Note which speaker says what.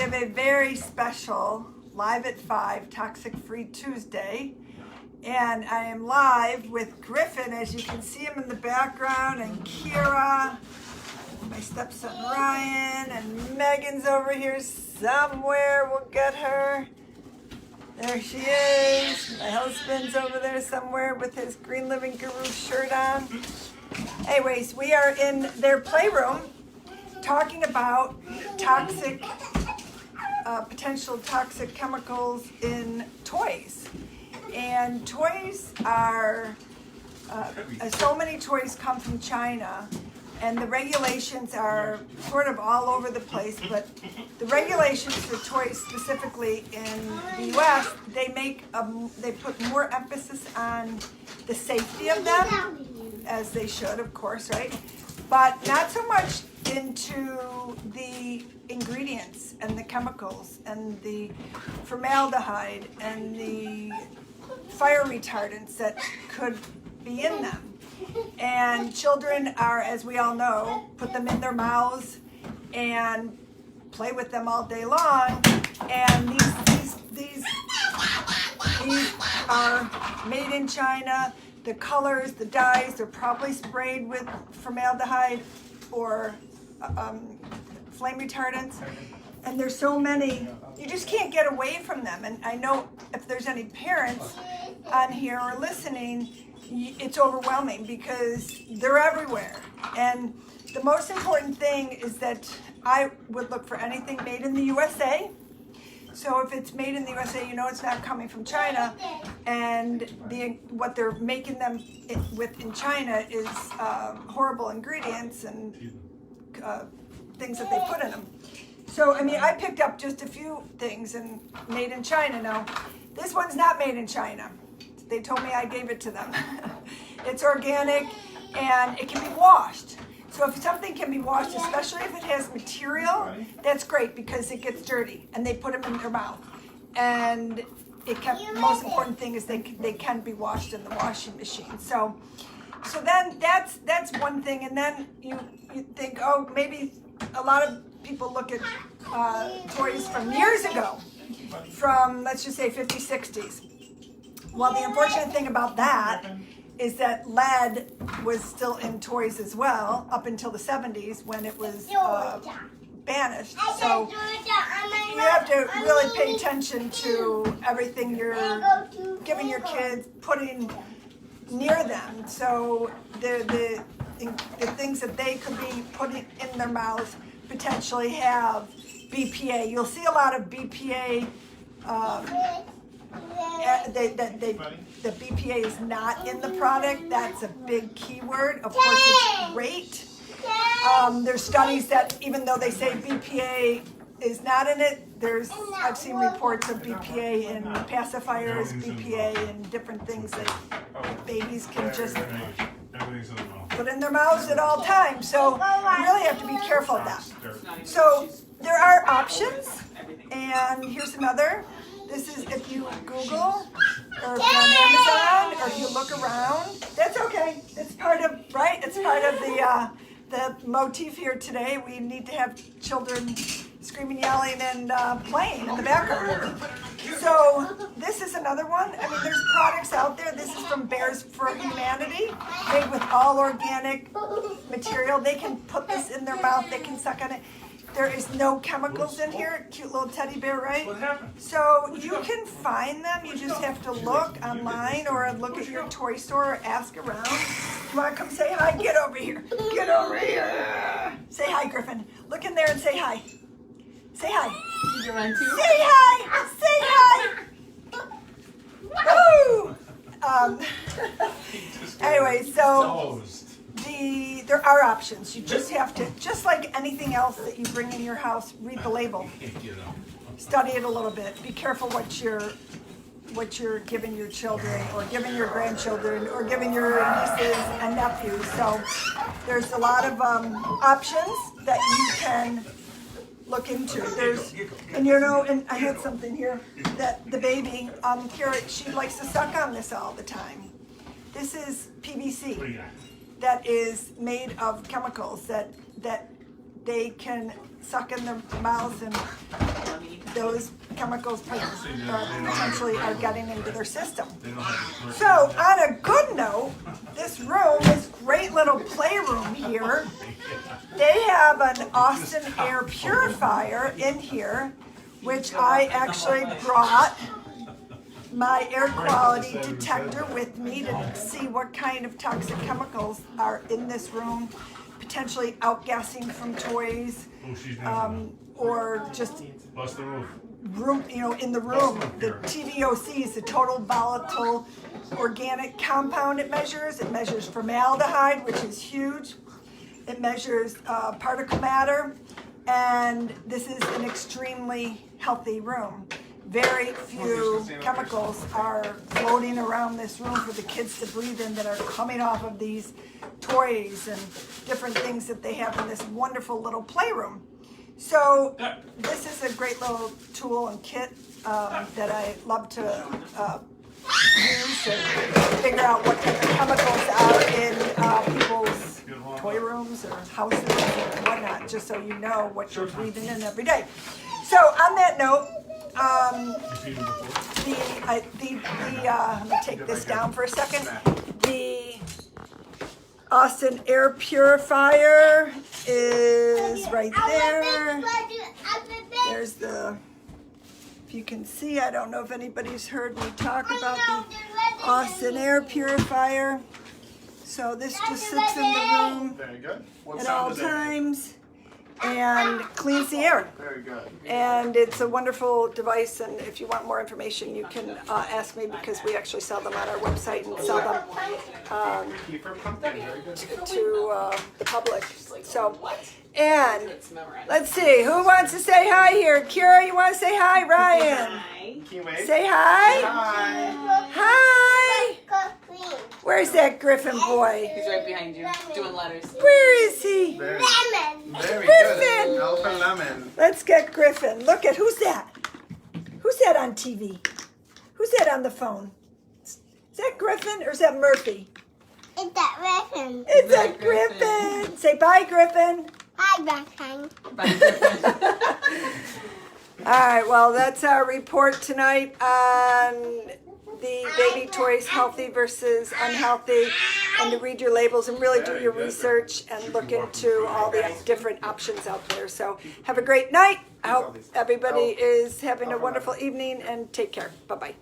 Speaker 1: have a very special Live at 5 Toxic Free Tuesday. And I am live with Griffin, as you can see him in the background, and Kira, my stepson Ryan, and Megan's over here somewhere. We'll get her. There she is. My husband's over there somewhere with his Green Living Guru shirt on. Anyways, we are in their playroom talking about toxic, potential toxic chemicals in toys. And toys are, so many toys come from China, and the regulations are sort of all over the place, but the regulations for toys specifically in the US, they put more emphasis on the safety of them, as they should, of course, right? But not so much into the ingredients and the chemicals and the formaldehyde and the fire retardants that could be in them. And children are, as we all know, put them in their mouths and play with them all day long. And these are made in China. The colors, the dyes, they're probably sprayed with formaldehyde or flame retardants. And there's so many, you just can't get away from them. And I know if there's any parents on here or listening, it's overwhelming because they're everywhere. And the most important thing is that I would look for anything made in the USA. So if it's made in the USA, you know it's not coming from China. And what they're making them with in China is horrible ingredients and things that they put in them. So, I mean, I picked up just a few things and made in China. Now, this one's not made in China. They told me I gave it to them. It's organic and it can be washed. So if something can be washed, especially if it has material, that's great because it gets dirty and they put them in their mouth. And most important thing is they can be washed in the washing machine. So then that's one thing. And then you think, oh, maybe a lot of people look at toys from years ago, from let's just say 50s, 60s. Well, the unfortunate thing about that is that lead was still in toys as well up until the 70s when it was banished. So you have to really pay attention to everything you're giving your kids, putting near them. So the things that they could be putting in their mouths potentially have BPA. You'll see a lot of BPA. The BPA is not in the product. That's a big keyword. Of course, it's great. There's studies that even though they say BPA is not in it, I've seen reports of BPA in pacifiers, BPA in different things that babies can just put in their mouths at all times. So you really have to be careful of that. So there are options, and here's another. This is if you Google or if you're on Amazon or if you look around. That's okay. It's part of, right? It's part of the motif here today. We need to have children screaming, yelling, and playing in the background. So this is another one. I mean, there's products out there. This is from Bears for Humanity, made with all organic material. They can put this in their mouth. They can suck on it. There is no chemicals in here. Cute little teddy bear, right?
Speaker 2: What happened?
Speaker 1: So you can find them. You just have to look online or look at your toy store or ask around. You want to come say hi? Get over here. Get over here. Say hi, Griffin. Look in there and say hi. Say hi.
Speaker 3: Did you run too?
Speaker 1: Say hi. Say hi. Woo. Anyway, so there are options. You just have to, just like anything else that you bring in your house, read the label. Study it a little bit. Be careful what you're giving your children or giving your grandchildren or giving your nieces and nephews. So there's a lot of options that you can look into. And I had something here that the baby, Kira, she likes to suck on this all the time. This is PVC that is made of chemicals that they can suck in their mouths and those chemicals potentially are getting into their system. So on a good note, this room, this great little playroom here, they have an Austin air purifier in here, which I actually brought my air quality detector with me to see what kind of toxic chemicals are in this room, potentially outgassing from toys, or just
Speaker 2: Bust the roof.
Speaker 1: room, in the room. The TVOC is the total volatile organic compound it measures. It measures formaldehyde, which is huge. It measures particle matter, and this is an extremely healthy room. Very few chemicals are floating around this room for the kids to breathe in that are coming off of these toys and different things that they have in this wonderful little playroom. So this is a great little tool and kit that I love to use to figure out what kind of chemicals are in people's toy rooms or houses or whatnot, just so you know what you're breathing in every day. So on that note, let me take this down for a second. The Austin air purifier is right there. There's the, if you can see, I don't know if anybody's heard me talk about the Austin air purifier. So this just sits in the room at all times and cleans the air.
Speaker 2: Very good.
Speaker 1: And it's a wonderful device, and if you want more information, you can ask me, because we actually sell them on our website and sell them to the public. So, and let's see, who wants to say hi here? Kira, you want to say hi? Ryan, say hi.
Speaker 2: Hi.
Speaker 1: Hi. Where's that Griffin boy?
Speaker 3: He's right behind you, doing letters.
Speaker 1: Where is he?
Speaker 2: Very
Speaker 1: Griffin.
Speaker 2: good. Alpha lemon.
Speaker 1: Let's get Griffin. Look at, who's that? Who's that on TV? Who's that on the phone? Is that Griffin or is that Murphy?
Speaker 4: It's that Griffin.
Speaker 1: It's a
Speaker 3: That Griffin.
Speaker 1: Griffin. Say bye, Griffin.
Speaker 4: Hi, Griffin.
Speaker 3: Bye, Griffin.
Speaker 1: All right, well, that's our report tonight on the baby toys, healthy versus unhealthy, and to read your labels and really do your research and look into all the different options out there. So have a great night. I hope everybody is having a wonderful evening, and take care. Bye-bye.